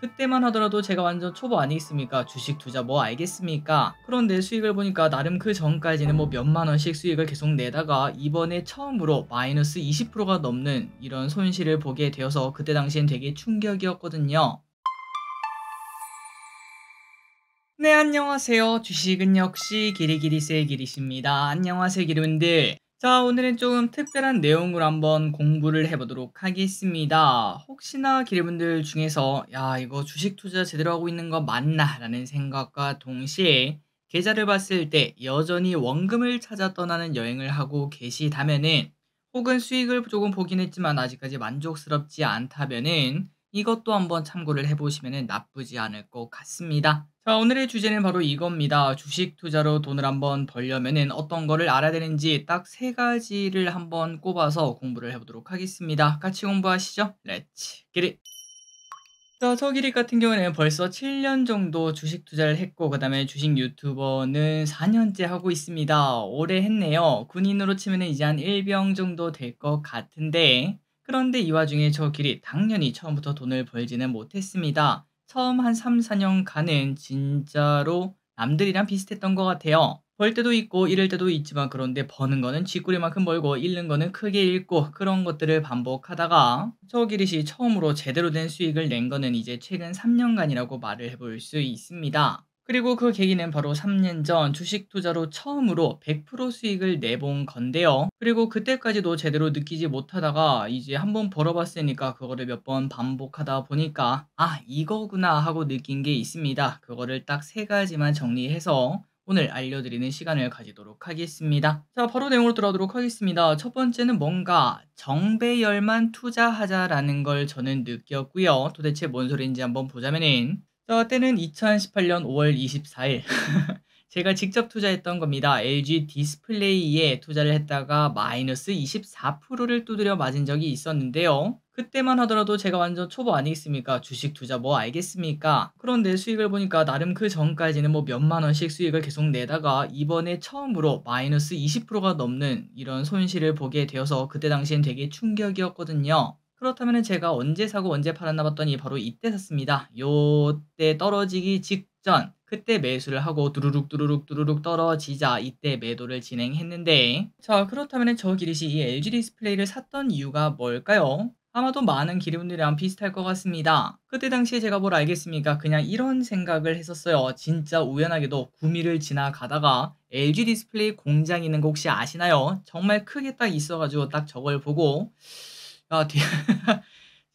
그때만 하더라도 제가 완전 초보 아니겠습니까? 주식 투자 뭐 알겠습니까? 그런데 수익을 보니까 나름 그 전까지는 뭐 몇만 원씩 수익을 계속 내다가 이번에 처음으로 마이너스 20%가 넘는 이런 손실을 보게 되어서 그때 당시엔 되게 충격이었거든요. 네, 안녕하세요. 주식은 역시 기리기리세의 기리십니다. 안녕하세요, 기리분들. 자, 오늘은 조금 특별한 내용으로 한번 공부를 해보도록 하겠습니다. 혹시나 기리분들 중에서 야, 이거 주식 투자 제대로 하고 있는 거 맞나? 라는 생각과 동시에 계좌를 봤을 때 여전히 원금을 찾아 떠나는 여행을 하고 계시다면은, 혹은 수익을 조금 보긴 했지만 아직까지 만족스럽지 않다면은 이것도 한번 참고를 해보시면 나쁘지 않을 것 같습니다. 자, 오늘의 주제는 바로 이겁니다. 주식 투자로 돈을 한번 벌려면은 어떤 거를 알아야 되는지 딱 세 가지를 한번 꼽아서 공부를 해보도록 하겠습니다. 같이 공부하시죠. 렛츠 기릿! 자, 저기리 같은 경우에는 벌써 7년 정도 주식 투자를 했고, 그 다음에 주식 유튜버는 4년째 하고 있습니다. 오래 했네요. 군인으로 치면 이제 한 일병 정도 될 것 같은데, 그런데 이 와중에 저 길이 당연히 처음부터 돈을 벌지는 못했습니다. 처음 한 3, 4년간은 진짜로 남들이랑 비슷했던 것 같아요. 벌 때도 있고 잃을 때도 있지만, 그런데 버는 거는 쥐꼬리만큼 벌고 잃는 거는 크게 잃고, 그런 것들을 반복하다가 저 기릿이 처음으로 제대로 된 수익을 낸 거는 이제 최근 3년간이라고 말을 해볼 수 있습니다. 그리고 그 계기는 바로 3년 전 주식 투자로 처음으로 100% 수익을 내본 건데요. 그리고 그때까지도 제대로 느끼지 못하다가 이제 한번 벌어봤으니까 그거를 몇 번 반복하다 보니까 아, 이거구나 하고 느낀 게 있습니다. 그거를 딱 세 가지만 정리해서 오늘 알려드리는 시간을 가지도록 하겠습니다. 자, 바로 내용으로 들어가도록 하겠습니다. 첫 번째는 뭔가 정배열만 투자하자라는 걸 저는 느꼈고요. 도대체 뭔 소리인지 한번 보자면은, 자, 때는 2018년 5월 24일. 제가 직접 투자했던 겁니다. LG 디스플레이에 투자를 했다가 마이너스 24%를 두드려 맞은 적이 있었는데요. 그때만 하더라도 제가 완전 초보 아니겠습니까? 주식 투자 뭐 알겠습니까? 그런데 수익을 보니까 나름 그 전까지는 뭐 몇만 원씩 수익을 계속 내다가 이번에 처음으로 마이너스 20%가 넘는 이런 손실을 보게 되어서 그때 당시엔 되게 충격이었거든요. 그렇다면 제가 언제 사고 언제 팔았나 봤더니 바로 이때 샀습니다. 요때 떨어지기 직전, 그때 매수를 하고 두루룩 두루룩 두루룩 떨어지자 이때 매도를 진행했는데, 자, 그렇다면 저 기릿이 이 LG 디스플레이를 샀던 이유가 뭘까요? 아마도 많은 기름들이랑 비슷할 것 같습니다. 그때 당시에 제가 뭘 알겠습니까? 그냥 이런 생각을 했었어요. 진짜 우연하게도 구미를 지나가다가 LG 디스플레이 공장이 있는 거 혹시 아시나요? 정말 크게 딱 있어가지고 딱 저걸 보고 야,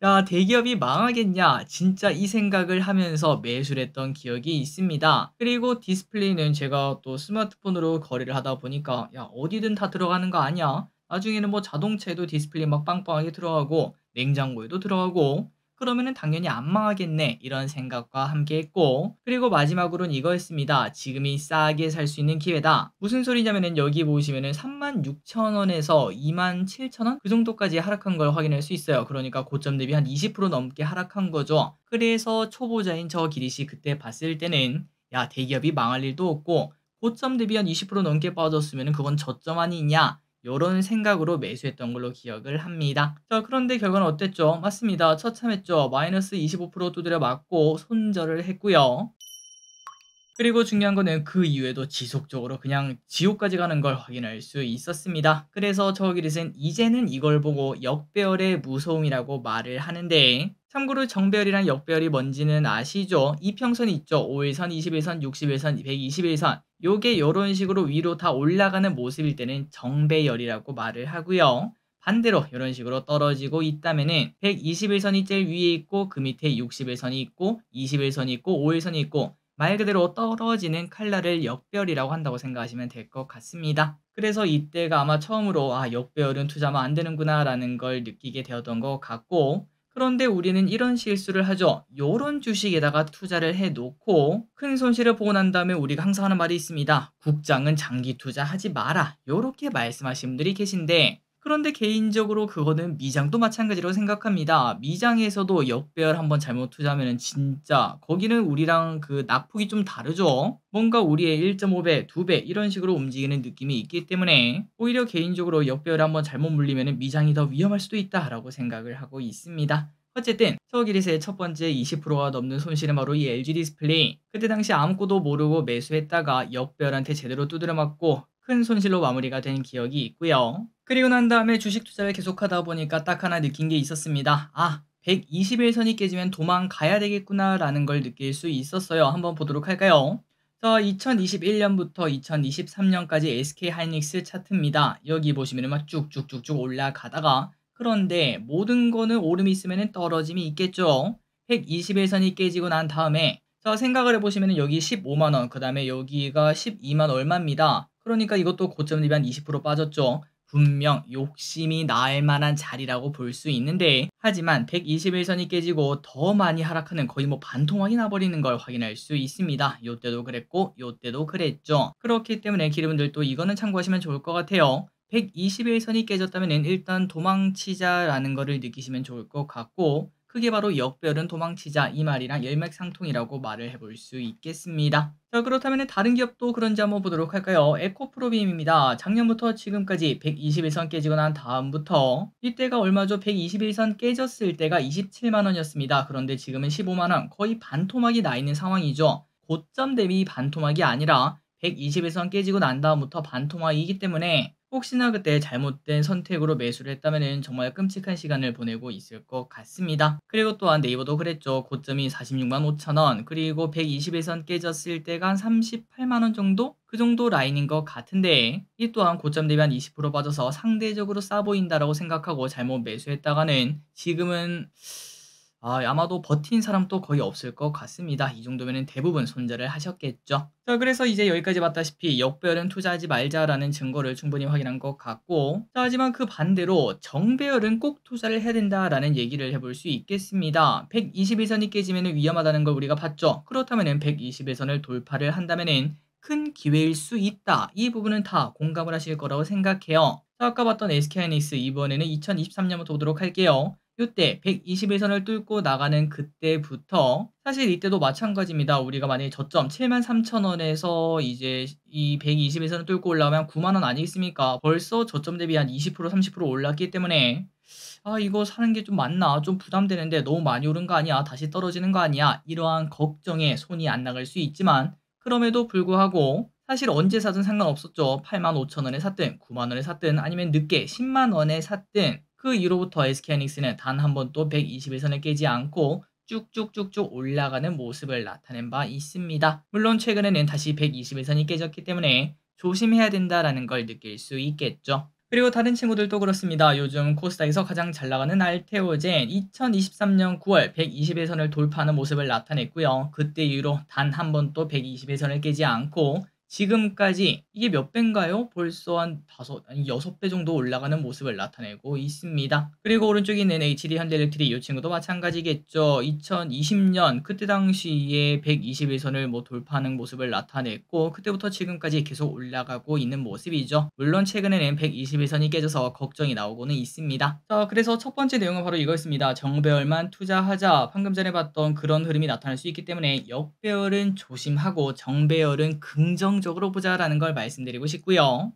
야, 대기업이 망하겠냐? 진짜 이 생각을 하면서 매수를 했던 기억이 있습니다. 그리고 디스플레이는 제가 또 스마트폰으로 거래를 하다 보니까 야, 어디든 다 들어가는 거 아니야? 나중에는 뭐 자동차에도 디스플레이 막 빵빵하게 들어가고 냉장고에도 들어가고, 그러면은 당연히 안 망하겠네, 이런 생각과 함께 했고, 그리고 마지막으로는 이거였습니다. 지금이 싸게 살 수 있는 기회다. 무슨 소리냐면은 여기 보시면은 36,000원에서 27,000원 그 정도까지 하락한 걸 확인할 수 있어요. 그러니까 고점 대비 한 20% 넘게 하락한 거죠. 그래서 초보자인 저 기릿이 그때 봤을 때는 야, 대기업이 망할 일도 없고 고점 대비 한 20% 넘게 빠졌으면 그건 저점 아니냐, 요런 생각으로 매수했던 걸로 기억을 합니다. 자, 그런데 결과는 어땠죠? 맞습니다. 처참했죠. 마이너스 25% 두드려 맞고 손절을 했고요. 그리고 중요한 거는 그 이후에도 지속적으로 그냥 지옥까지 가는 걸 확인할 수 있었습니다. 그래서 저 기릿은 이제는 이걸 보고 역배열의 무서움이라고 말을 하는데, 참고로 정배열이랑 역배열이 뭔지는 아시죠? 이평선이 있죠. 5일선, 21선, 61선, 121선. 요게 요런 식으로 위로 다 올라가는 모습일 때는 정배열이라고 말을 하고요. 반대로 이런 식으로 떨어지고 있다면은 121선이 제일 위에 있고 그 밑에 61선이 있고 21선이 있고 5일선이 있고, 말 그대로 떨어지는 칼날을 역배열이라고 한다고 생각하시면 될 것 같습니다. 그래서 이때가 아마 처음으로 아, 역배열은 투자하면 안 되는구나 라는 걸 느끼게 되었던 것 같고, 그런데 우리는 이런 실수를 하죠. 요런 주식에다가 투자를 해놓고 큰 손실을 보고 난 다음에 우리가 항상 하는 말이 있습니다. 국장은 장기 투자하지 마라, 요렇게 말씀하신 분들이 계신데, 그런데 개인적으로 그거는 미장도 마찬가지라고 생각합니다. 미장에서도 역배열 한번 잘못 투자하면 진짜 거기는 우리랑 그 낙폭이 좀 다르죠. 뭔가 우리의 1.5배, 2배 이런 식으로 움직이는 느낌이 있기 때문에 오히려 개인적으로 역배열에 한번 잘못 물리면 미장이 더 위험할 수도 있다라고 생각을 하고 있습니다. 어쨌든 저기릿의 첫 번째 20%가 넘는 손실은 바로 이 LG 디스플레이. 그때 당시 아무것도 모르고 매수했다가 역배열한테 제대로 두드려 맞고 큰 손실로 마무리가 된 기억이 있고요. 그리고 난 다음에 주식 투자를 계속하다 보니까 딱 하나 느낀 게 있었습니다. 120일선이 깨지면 도망가야 되겠구나라는 걸 느낄 수 있었어요. 한번 보도록 할까요? 자, 2021년부터 2023년까지 SK하이닉스 차트입니다. 여기 보시면은 막 쭉쭉쭉쭉 올라가다가, 그런데 모든 거는 오름이 있으면 떨어짐이 있겠죠. 121선이 깨지고 난 다음에, 자, 생각을 해보시면은 여기 15만원, 그 다음에 여기가 12만 얼마입니다. 그러니까 이것도 고점 대비 한 20% 빠졌죠. 분명 욕심이 날 만한 자리라고 볼 수 있는데, 하지만 121선이 깨지고 더 많이 하락하는, 거의 뭐 반토막이 나버리는 걸 확인할 수 있습니다. 요때도 그랬고 요때도 그랬죠. 그렇기 때문에 기르분들도 이거는 참고하시면 좋을 것 같아요. 121선이 깨졌다면 일단 도망치자라는 거를 느끼시면 좋을 것 같고, 그게 바로 역별은 도망치자 이 말이랑 열맥상통이라고 말을 해볼 수 있겠습니다. 자, 그렇다면 다른 기업도 그런지 한번 보도록 할까요? 에코프로비움입니다. 작년부터 지금까지 121선 깨지고 난 다음부터, 이때가 얼마죠? 121선 깨졌을 때가 27만원이었습니다. 그런데 지금은 15만원, 거의 반토막이 나 있는 상황이죠. 고점 대비 반토막이 아니라 121선 깨지고 난 다음부터 반토막이기 때문에 혹시나 그때 잘못된 선택으로 매수를 했다면 정말 끔찍한 시간을 보내고 있을 것 같습니다. 그리고 또한 네이버도 그랬죠. 고점이 46만 5천원, 그리고 121선 깨졌을 때가 한 38만원 정도? 그 정도 라인인 것 같은데, 이 또한 고점 대비 한 20% 빠져서 상대적으로 싸 보인다라고 생각하고 잘못 매수했다가는 지금은 아마도 버틴 사람도 거의 없을 것 같습니다. 이 정도면 대부분 손절을 하셨겠죠. 자, 그래서 이제 여기까지 봤다시피 역배열은 투자하지 말자라는 증거를 충분히 확인한 것 같고, 자, 하지만 그 반대로 정배열은 꼭 투자를 해야 된다라는 얘기를 해볼 수 있겠습니다. 121선이 깨지면 위험하다는 걸 우리가 봤죠. 그렇다면 121선을 돌파를 한다면 큰 기회일 수 있다. 이 부분은 다 공감을 하실 거라고 생각해요. 자, 아까 봤던 SK하이닉스 이번에는 2023년부터 보도록 할게요. 요때 121선을 뚫고 나가는 그때부터, 사실 이때도 마찬가지입니다. 우리가 만약에 저점 73,000원에서 이제 이 121선을 뚫고 올라오면 9만원 아니겠습니까? 벌써 저점 대비 한 20% 30% 올랐기 때문에 이거 사는 게 좀 맞나? 좀 부담되는데 너무 많이 오른 거 아니야? 다시 떨어지는 거 아니야? 이러한 걱정에 손이 안 나갈 수 있지만, 그럼에도 불구하고 사실 언제 사든 상관없었죠. 85,000원에 샀든 9만원에 샀든 아니면 늦게 10만원에 샀든 그 이후로부터 SK하이닉스는 단 한 번도 121선을 깨지 않고 쭉쭉쭉쭉 올라가는 모습을 나타낸 바 있습니다. 물론 최근에는 다시 121선이 깨졌기 때문에 조심해야 된다라는 걸 느낄 수 있겠죠. 그리고 다른 친구들도 그렇습니다. 요즘 코스닥에서 가장 잘 나가는 알테오젠 2023년 9월 121선을 돌파하는 모습을 나타냈고요. 그때 이후로 단 한 번도 121선을 깨지 않고 지금까지 이게 몇 배인가요? 벌써 한 6배 정도 올라가는 모습을 나타내고 있습니다. 그리고 오른쪽에 있는 HD 현대일렉트릭 이 친구도 마찬가지겠죠. 2020년 그때 당시에 121선을 뭐 돌파하는 모습을 나타냈고, 그때부터 지금까지 계속 올라가고 있는 모습이죠. 물론 최근에는 121선이 깨져서 걱정이 나오고는 있습니다. 자, 그래서 첫 번째 내용은 바로 이거였습니다. 정배열만 투자하자. 방금 전에 봤던 그런 흐름이 나타날 수 있기 때문에 역배열은 조심하고 정배열은 긍정적으로 보자라는 걸 말씀드리고 싶고요.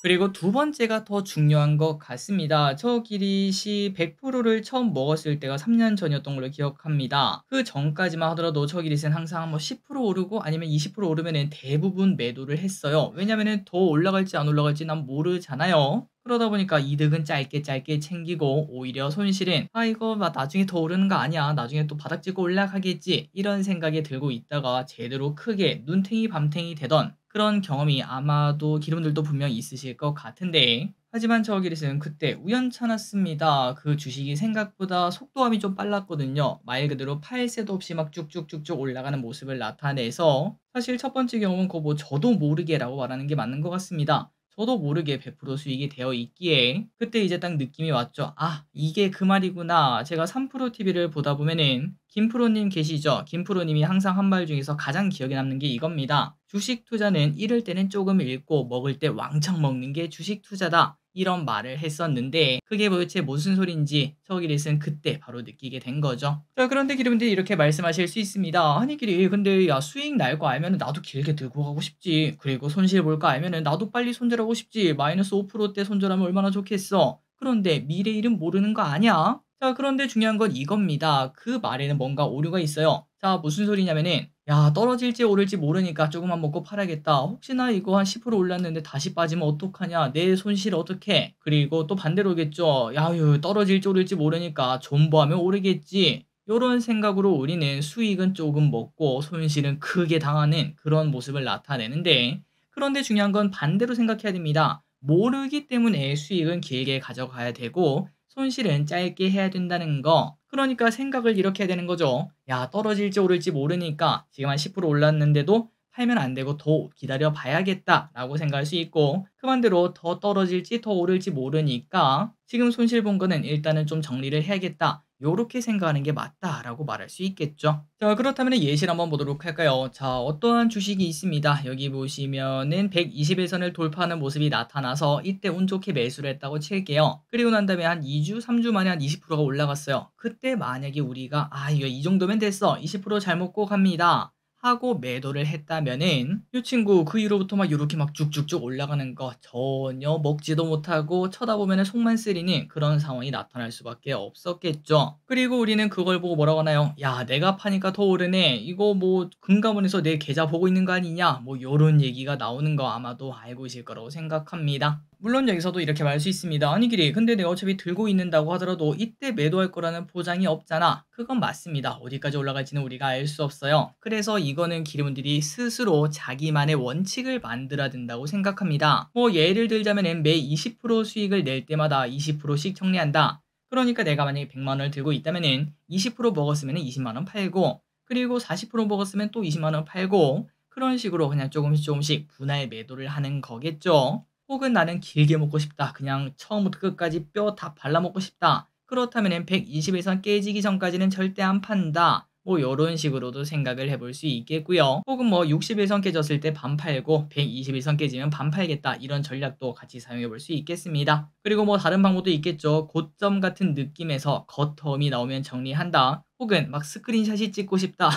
그리고 두 번째가 더 중요한 것 같습니다. 저 기릿이 100%를 처음 먹었을 때가 3년 전이었던 걸로 기억합니다. 그 전까지만 하더라도 저 기릿은 항상 뭐 10% 오르고 아니면 20% 오르면 대부분 매도를 했어요. 왜냐면은 더 올라갈지 안 올라갈지 난 모르잖아요. 그러다 보니까 이득은 짧게 짧게 챙기고, 오히려 손실은 이거 막 나중에 더 오르는 거 아니야, 나중에 또 바닥 찍고 올라가겠지, 이런 생각이 들고 있다가 제대로 크게 눈탱이 밤탱이 되던 그런 경험이 아마도 기름들도 분명 있으실 것 같은데, 하지만 저 기릿은 그때 우연찮았습니다. 그 주식이 생각보다 속도감이 좀 빨랐거든요. 말 그대로 팔 새도 없이 막 쭉쭉쭉쭉 올라가는 모습을 나타내서, 사실 첫 번째 경험은 그거 뭐 저도 모르게라고 말하는 게 맞는 것 같습니다. 저도 모르게 100% 수익이 되어 있기에 그때 이제 딱 느낌이 왔죠. 이게 그 말이구나. 제가 3프로TV를 보다 보면은 김프로님 계시죠? 김프로님이 항상 한 말 중에서 가장 기억에 남는 게 이겁니다. 주식 투자는 잃을 때는 조금 잃고 먹을 때 왕창 먹는 게 주식 투자다, 이런 말을 했었는데, 그게 도대체 무슨 소린지 저 기릿은 그때 바로 느끼게 된 거죠. 자, 그런데 기름분들이 이렇게 말씀하실 수 있습니다. 아니 기릿, 근데 야, 수익 날 거 알면 나도 길게 들고 가고 싶지. 그리고 손실 볼 거 알면 나도 빨리 손절하고 싶지. 마이너스 5%대 손절하면 얼마나 좋겠어. 그런데 미래일은 모르는 거 아니야? 자, 그런데 중요한 건 이겁니다. 그 말에는 뭔가 오류가 있어요. 자, 무슨 소리냐면은 야, 떨어질지 오를지 모르니까 조금만 먹고 팔아야겠다. 혹시나 이거 한 10% 올랐는데 다시 빠지면 어떡하냐? 내 손실 어떡해? 그리고 또 반대로겠죠. 야유, 떨어질지 오를지 모르니까 존버하면 오르겠지. 요런 생각으로 우리는 수익은 조금 먹고 손실은 크게 당하는 그런 모습을 나타내는데, 그런데 중요한 건 반대로 생각해야 됩니다. 모르기 때문에 수익은 길게 가져가야 되고 손실은 짧게 해야 된다는 거. 그러니까 생각을 이렇게 해야 되는 거죠. 야, 떨어질지 오를지 모르니까 지금 한 10% 올랐는데도 팔면 안 되고 더 기다려 봐야겠다라고 생각할 수 있고, 그 반대로 더 떨어질지 더 오를지 모르니까 지금 손실 본 거는 일단은 좀 정리를 해야겠다. 요렇게 생각하는 게 맞다라고 말할 수 있겠죠. 자, 그렇다면 예시를 한번 보도록 할까요? 자, 어떠한 주식이 있습니다. 여기 보시면은 120일선을 돌파하는 모습이 나타나서 이때 운 좋게 매수를 했다고 칠게요. 그리고 난 다음에 한 2주, 3주 만에 한 20%가 올라갔어요. 그때 만약에 우리가 이거 이 정도면 됐어. 20%잘 먹고 갑니다. 하고 매도를 했다면은 이 친구 그 이후로부터 막 이렇게 막 쭉쭉쭉 올라가는 거 전혀 먹지도 못하고 쳐다보면 속만 쓰리는 그런 상황이 나타날 수밖에 없었겠죠. 그리고 우리는 그걸 보고 뭐라고 하나요? 야, 내가 파니까 더 오르네. 이거 뭐 금감원에서 내 계좌 보고 있는 거 아니냐? 뭐 요런 얘기가 나오는 거 아마도 알고 계실 거라고 생각합니다. 물론 여기서도 이렇게 말할 수 있습니다. 아니 길이 근데 내가 어차피 들고 있는다고 하더라도 이때 매도할 거라는 보장이 없잖아. 그건 맞습니다. 어디까지 올라갈지는 우리가 알 수 없어요. 그래서 이거는 기름분들이 스스로 자기만의 원칙을 만들어야 된다고 생각합니다. 뭐 예를 들자면 매 20% 수익을 낼 때마다 20%씩 정리한다. 그러니까 내가 만약에 100만 원을 들고 있다면은 20% 먹었으면 20만 원 팔고, 그리고 40% 먹었으면 또 20만 원 팔고, 그런 식으로 그냥 조금씩 조금씩 분할 매도를 하는 거겠죠. 혹은 나는 길게 먹고 싶다. 그냥 처음부터 끝까지 뼈 다 발라먹고 싶다. 그렇다면 120에선 깨지기 전까지는 절대 안 판다. 뭐 요런 식으로도 생각을 해볼 수 있겠고요. 혹은 뭐 60일선 깨졌을 때 반 팔고 120일선 깨지면 반 팔겠다. 이런 전략도 같이 사용해 볼 수 있겠습니다. 그리고 뭐 다른 방법도 있겠죠. 고점 같은 느낌에서 겉텀이 나오면 정리한다. 혹은 막 스크린샷이 찍고 싶다.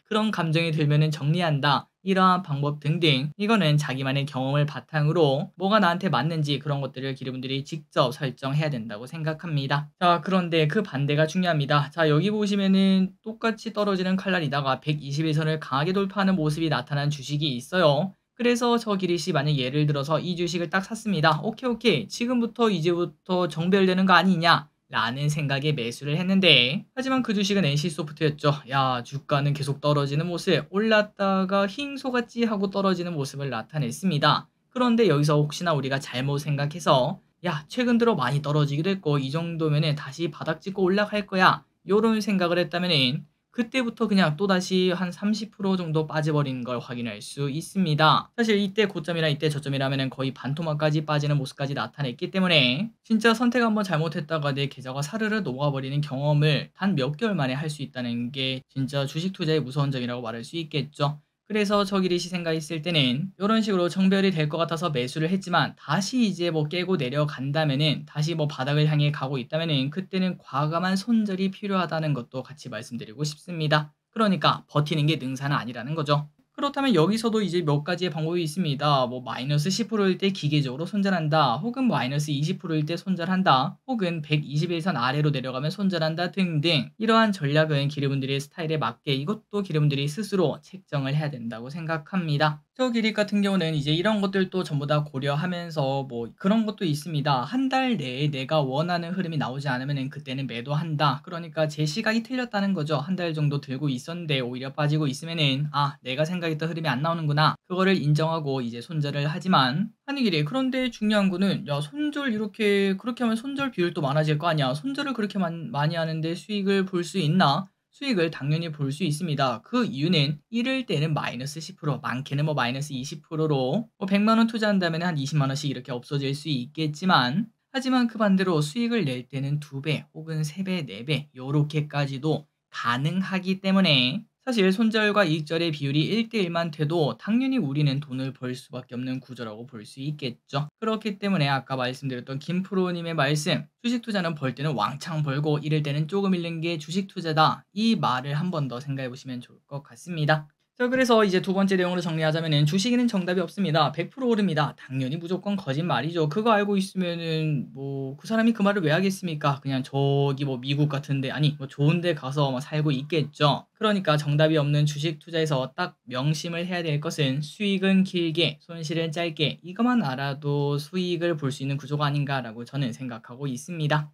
그런 감정이 들면은 정리한다. 이러한 방법 등등, 이거는 자기만의 경험을 바탕으로 뭐가 나한테 맞는지 그런 것들을 기르분들이 직접 설정해야 된다고 생각합니다. 자, 그런데 그 반대가 중요합니다. 자, 여기 보시면은 똑같이 떨어지는 칼날이다가 120일선을 강하게 돌파하는 모습이 나타난 주식이 있어요. 그래서 저 기리씨 만약 예를 들어서 이 주식을 딱 샀습니다. 오케이 지금부터 이제부터 정배열되는 거 아니냐 라는 생각에 매수를 했는데, 하지만 그 주식은 NC소프트였죠. 야, 주가는 계속 떨어지는 모습, 올랐다가 힝 속았지 하고 떨어지는 모습을 나타냈습니다. 그런데 여기서 혹시나 우리가 잘못 생각해서 야, 최근 들어 많이 떨어지기도 했고 이 정도면은 다시 바닥 찍고 올라갈 거야 요런 생각을 했다면은 그때부터 그냥 또다시 한 30% 정도 빠져버리는 걸 확인할 수 있습니다. 사실 이때 고점이랑 이때 저점이라면 거의 반토막까지 빠지는 모습까지 나타냈기 때문에 진짜 선택 한번 잘못했다가 내 계좌가 사르르 녹아버리는 경험을 단 몇 개월 만에 할 수 있다는 게 진짜 주식 투자의 무서운 점이라고 말할 수 있겠죠. 그래서 저기리시 생각했을 때는 이런 식으로 정배열이 될 것 같아서 매수를 했지만 다시 이제 뭐 깨고 내려간다면은 다시 뭐 바닥을 향해 가고 있다면은 그때는 과감한 손절이 필요하다는 것도 같이 말씀드리고 싶습니다. 그러니까 버티는 게 능사는 아니라는 거죠. 그렇다면 여기서도 이제 몇 가지의 방법이 있습니다. 뭐 마이너스 10%일 때 기계적으로 손절한다. 혹은 마이너스 20%일 때 손절한다. 혹은 120일선 아래로 내려가면 손절한다 등등, 이러한 전략은 기르분들의 스타일에 맞게 이것도 기르분들이 스스로 책정을 해야 된다고 생각합니다. 저 기립 같은 경우는 이제 이런 것들도 전부 다 고려하면서 뭐 그런 것도 있습니다. 한 달 내에 내가 원하는 흐름이 나오지 않으면 그때는 매도한다. 그러니까 제 시각이 틀렸다는 거죠. 한 달 정도 들고 있었는데 오히려 빠지고 있으면은 내가 생각했던 흐름이 안 나오는구나. 그거를 인정하고 이제 손절을 하지만 하는 길이, 그런데 중요한 거는 야, 손절 이렇게 그렇게 하면 손절 비율도 많아질 거 아니야. 손절을 그렇게 많이 하는데 수익을 볼 수 있나? 수익을 당연히 볼 수 있습니다. 그 이유는 이럴 때는 마이너스 10%, 많게는 뭐 마이너스 20%로 뭐 100만 원 투자한다면 한 20만 원씩 이렇게 없어질 수 있겠지만, 하지만 그 반대로 수익을 낼 때는 2배 혹은 3배, 4배 요렇게까지도 가능하기 때문에 사실 손절과 이익절의 비율이 1대1만 돼도 당연히 우리는 돈을 벌 수밖에 없는 구조라고 볼 수 있겠죠. 그렇기 때문에 아까 말씀드렸던 김프로님의 말씀, 주식 투자는 벌 때는 왕창 벌고 잃을 때는 조금 잃는 게 주식 투자다, 이 말을 한 번 더 생각해 보시면 좋을 것 같습니다. 자, 그래서 이제 두 번째 내용으로 정리하자면은 주식에는 정답이 없습니다. 100% 오릅니다. 당연히 무조건 거짓말이죠. 그거 알고 있으면은 뭐 그 사람이 그 말을 왜 하겠습니까? 그냥 저기 뭐 미국 같은데 아니 뭐 좋은 데 가서 막 살고 있겠죠. 그러니까 정답이 없는 주식 투자에서 딱 명심을 해야 될 것은 수익은 길게, 손실은 짧게 이것만 알아도 수익을 볼 수 있는 구조가 아닌가라고 저는 생각하고 있습니다.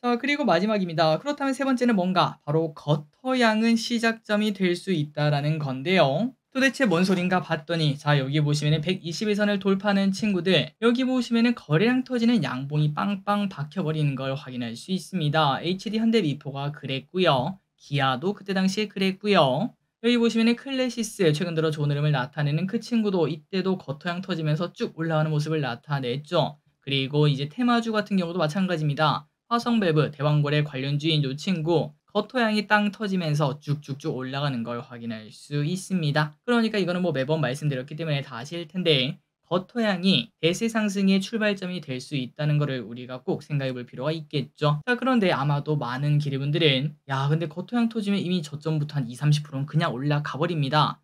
자, 그리고 마지막입니다. 그렇다면 세 번째는 뭔가? 바로 겉터양은 시작점이 될 수 있다라는 건데요. 도대체 뭔 소린가 봤더니 자, 여기 보시면은 120일선을 돌파하는 친구들, 여기 보시면은 거래량 터지는 양봉이 빵빵 박혀버리는 걸 확인할 수 있습니다. HD 현대미포가 그랬고요. 기아도 그때 당시에 그랬고요. 여기 보시면은 클래시스 최근 들어 좋은 흐름을 나타내는 그 친구도 이때도 겉터양 터지면서 쭉 올라가는 모습을 나타냈죠. 그리고 이제 테마주 같은 경우도 마찬가지입니다. 화성밸브 대왕거래 관련주인 요 친구 겉토양이 땅 터지면서 쭉쭉쭉 올라가는 걸 확인할 수 있습니다. 그러니까 이거는 뭐 매번 말씀드렸기 때문에 다 아실 텐데 겉토양이 대세 상승의 출발점이 될 수 있다는 것을 우리가 꼭 생각해 볼 필요가 있겠죠. 자, 그런데 아마도 많은 기대분들은 야 근데 겉토양 터지면 이미 저점부터 한 20-30%는 그냥 올라가 버립니다.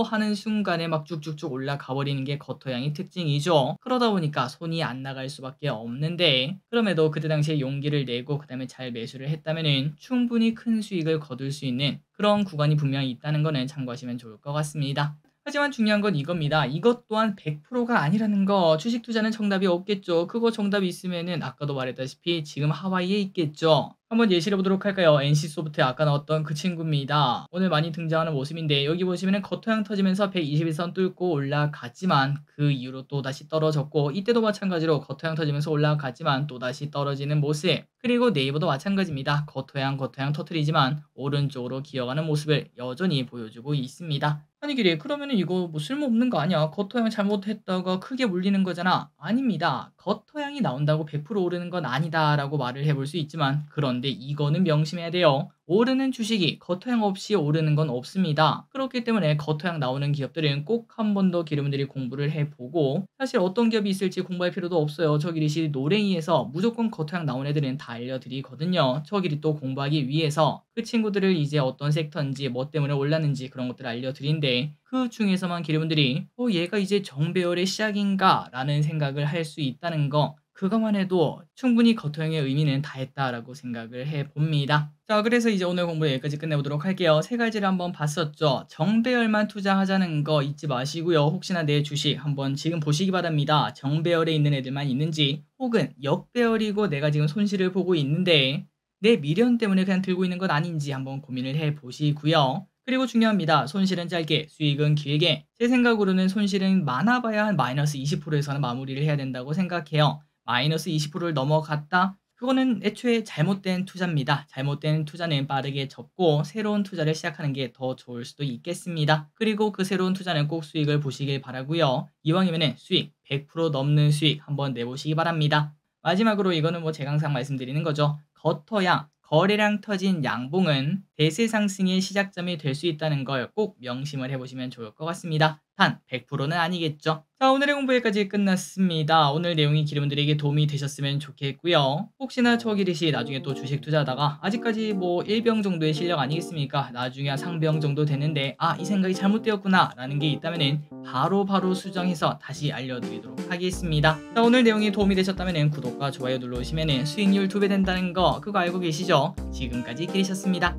하는 순간에 막 쭉쭉쭉 올라가 버리는 게 겉토양의 특징이죠. 그러다 보니까 손이 안 나갈 수밖에 없는데 그럼에도 그때 당시에 용기를 내고 그다음에 잘 매수를 했다면은 충분히 큰 수익을 거둘 수 있는 그런 구간이 분명히 있다는 거는 참고하시면 좋을 것 같습니다. 하지만 중요한 건 이겁니다. 이것 또한 100%가 아니라는 거. 주식 투자는 정답이 없겠죠. 그거 정답이 있으면은 아까도 말했다시피 지금 하와이에 있겠죠. 한번 예시를 보도록 할까요? NC소프트 아까 나왔던 그 친구입니다. 오늘 많이 등장하는 모습인데 여기 보시면은 겉토양 터지면서 121선 뚫고 올라갔지만 그 이후로 또다시 떨어졌고 이때도 마찬가지로 겉토양 터지면서 올라갔지만 또다시 떨어지는 모습. 그리고 네이버도 마찬가지입니다. 겉토양 터트리지만 오른쪽으로 기어가는 모습을 여전히 보여주고 있습니다. 아니 그래 그러면은 이거 뭐 쓸모없는 거 아니야? 겉토양 잘못했다가 크게 물리는 거잖아. 아닙니다. 겉토양이 나온다고 100% 오르는 건 아니다 라고 말을 해볼 수 있지만 그런데 이거는 명심해야 돼요. 오르는 주식이 겉토양 없이 오르는 건 없습니다. 그렇기 때문에 겉토양 나오는 기업들은 꼭 한 번 더 기름들이 공부를 해보고 사실 어떤 기업이 있을지 공부할 필요도 없어요. 저기리시 노랭이에서 무조건 겉토양 나온 애들은 다 알려드리거든요. 저기리 또 공부하기 위해서 그 친구들을 이제 어떤 섹터인지 뭐 때문에 올랐는지 그런 것들을 알려드린데 그 중에서만 기름분들이 얘가 이제 정배열의 시작인가 라는 생각을 할 수 있다는 거 그것만 해도 충분히 겉토양의 의미는 다했다라고 생각을 해봅니다. 자, 그래서 이제 오늘 공부 여기까지 끝내보도록 할게요. 세 가지를 한번 봤었죠. 정배열만 투자하자는 거 잊지 마시고요. 혹시나 내 주식 한번 지금 보시기 바랍니다. 정배열에 있는 애들만 있는지 혹은 역배열이고 내가 지금 손실을 보고 있는데 내 미련 때문에 그냥 들고 있는 건 아닌지 한번 고민을 해보시고요. 그리고 중요합니다. 손실은 짧게, 수익은 길게. 제 생각으로는 손실은 많아봐야 한 마이너스 20%에서는 마무리를 해야 된다고 생각해요. 마이너스 20%를 넘어갔다? 그거는 애초에 잘못된 투자입니다. 잘못된 투자는 빠르게 접고 새로운 투자를 시작하는 게 더 좋을 수도 있겠습니다. 그리고 그 새로운 투자는 꼭 수익을 보시길 바라고요. 이왕이면 수익 100% 넘는 수익 한번 내보시기 바랍니다. 마지막으로 이거는 뭐 제가 항상 말씀드리는 거죠. 겉터양, 거래량 터진 양봉은 대세 상승의 시작점이 될 수 있다는 걸 꼭 명심을 해보시면 좋을 것 같습니다. 단 100%는 아니겠죠. 자, 오늘의 공부 여기까지 끝났습니다. 오늘 내용이 기름들에게 도움이 되셨으면 좋겠고요. 혹시나 저기리시 나중에 또 주식 투자하다가 아직까지 뭐 1병 정도의 실력 아니겠습니까? 나중에 한 상병 정도 되는데 이 생각이 잘못되었구나 라는 게 있다면은 바로 수정해서 다시 알려드리도록 하겠습니다. 자, 오늘 내용이 도움이 되셨다면 구독과 좋아요 눌러주시면 수익률 2배 된다는 거 그거 알고 계시죠? 지금까지 기리셨습니다.